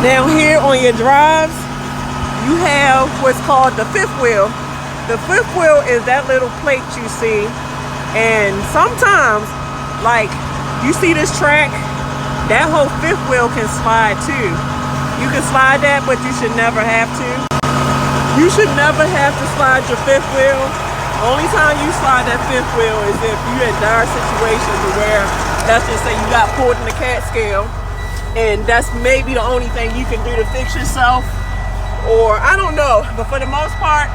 Down here on your drives, you have what's called the fifth wheel. The fifth wheel is that little plate you see, and sometimes, like, you see this track, that whole fifth wheel can slide too. You can slide that, but you should never have to. You should never have to slide your fifth wheel. The only time you slide that fifth wheel is if you're in dire situations where, let's just say you got pulled in the cat scale, and that's maybe the only thing you can do to fix yourself, or I don't know. But for the most part,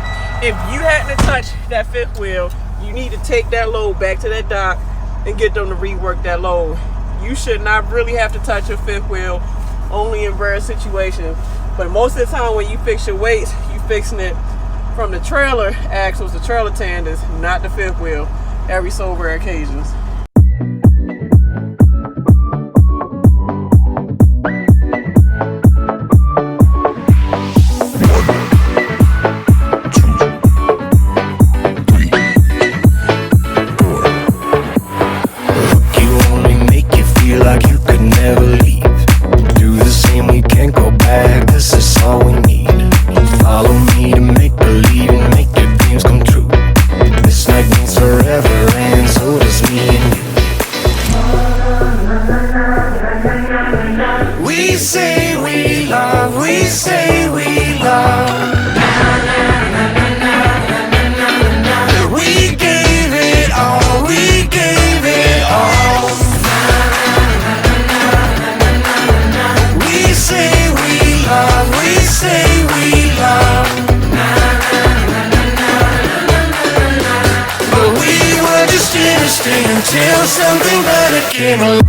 if you hadn't touched that fifth wheel, you need to take that load back to that dock and get them to rework that load. You should not really have to touch your fifth wheel, only in rare situations. But most of the time when you fix your weights, you fixing it from the trailer axles, the trailer tanders, not the fifth wheel, every so rare occasions. Until something better came along.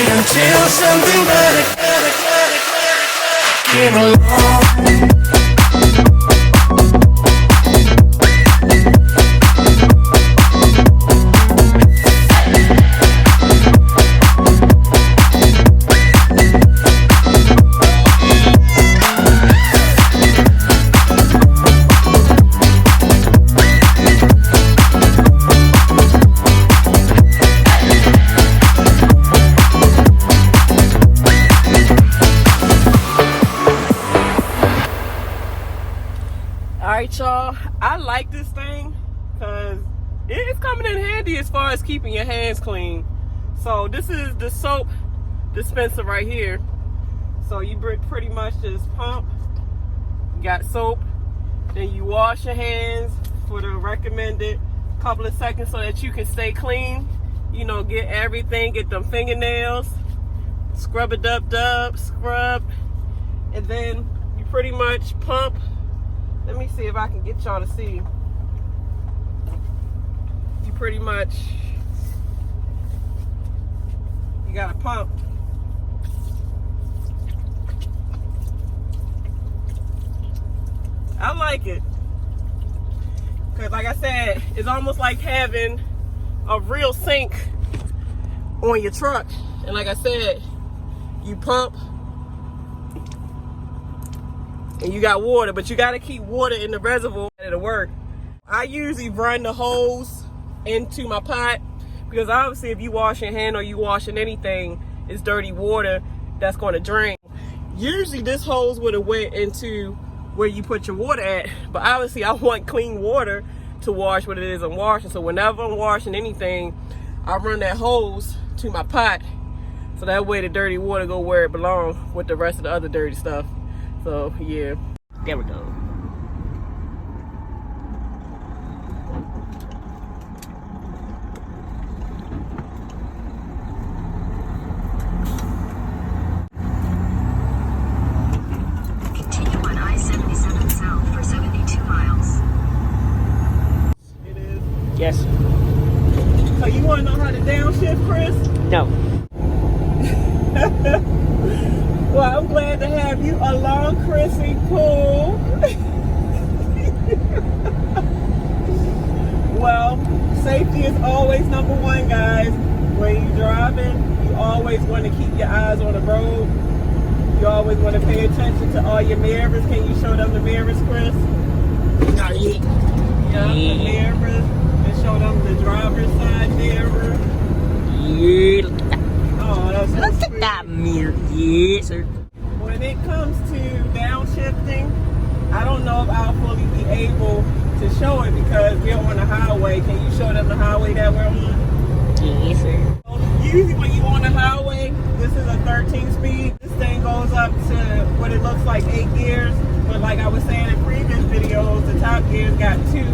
Until something better came along. Alright y'all, I like this thing because it's coming in handy as far as keeping your hands clean. So this is the soap dispenser right here. So you pretty much just pump, you got soap, then you wash your hands for the recommended couple of seconds so that you can stay clean. You know, get everything, get them fingernails, scrub it dub, scrub, and then you pretty much pump. Let me see if I can get y'all to see. You pretty much, you gotta pump. I like it. Cause like I said, it's almost like having a real sink on your truck. And like I said, you pump, and you got water, but you got to keep water in the reservoir to work. I usually run the hose into my pot because obviously if you wash your hand or you washing anything, it's dirty water that's going to drain. usually this hose would have went into where you put your water at, but obviously I want clean water to wash what it is I'm washing. So whenever I'm washing anything, I run that hose to my pot, so that way the dirty water go where it belongs with the rest of the other dirty stuff. So yeah, there we go. Continue on I-77 south for 72 miles. It is. Yes. So you want to know how to downshift, Chris? No. Well, I'm glad to have you along, Chrissy Pool. Well, safety is always number one, guys. When you're driving, you always want to keep your eyes on the road. You always want to pay attention to all your mirrors. Can you show them the mirrors, Chris? Not yet. Yeah, the mirrors. And show them the driver's side mirror. Yeah. Oh, that's so Look sweet. at that mirror. Yes, sir. When it comes to downshifting, I don't know if I'll fully be able to show it because we're on the highway. Can you show them the highway that we're on? Yes, sir. Usually when you're on the highway, this is a 13 speed. This thing goes up to what it looks like 8 gears. But like I was saying in previous videos, the top gears got 2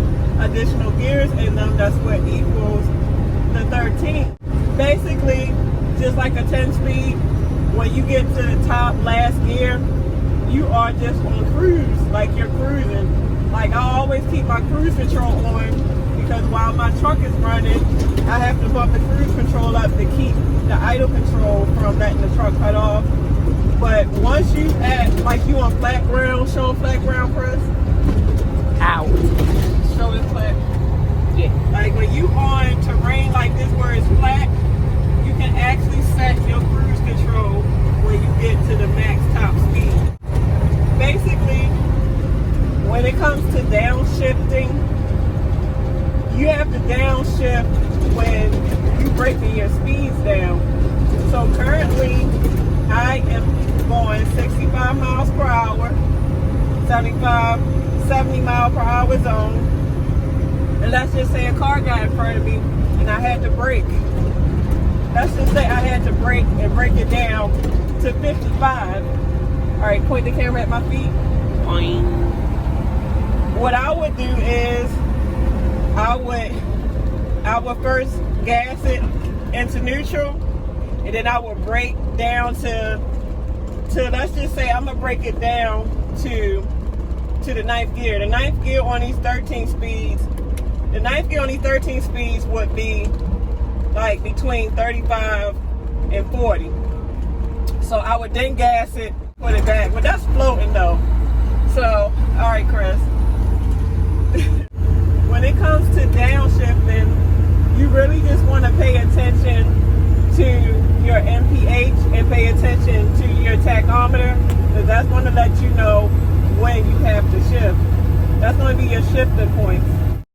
additional gears in them. That's what equals the 13. Basically, just like a 10 speed, when you get to the top last gear, you are just on cruise, like you're cruising. Like I always keep my cruise control on because while my truck is running, I have to bump the cruise control up to keep the idle control from letting the truck cut off. But once you at, like you on flat ground, show flat ground, Chris. Ow. Show it flat. Yeah. Like when you on terrain like this where it's flat, you can actually set your cruise control when you get to the max top speed. Basically, when it comes to downshifting, you have to downshift when you breaking your speeds down. So currently, I am going 65 miles per hour, 70 mile per hour zone. And let's just say a car got in front of me and I had to brake. Let's just say I had to brake and break it down to 55. All right, point the camera at my feet. Boing. What I would do is I would first gas it into neutral, and then I would brake down to let's just say I'm gonna break it down to the 9th gear. The 9th gear on these 13 speeds. The 9th gear on these 13 speeds would be like between 35 and 40. So I would then gas it, put it back. But that's floating though. So, all right, Chris. When it comes to downshifting, you really just want to pay attention to your MPH and pay attention to your tachometer, because that's going to let you know when you have to shift. That's going to be your shifting points.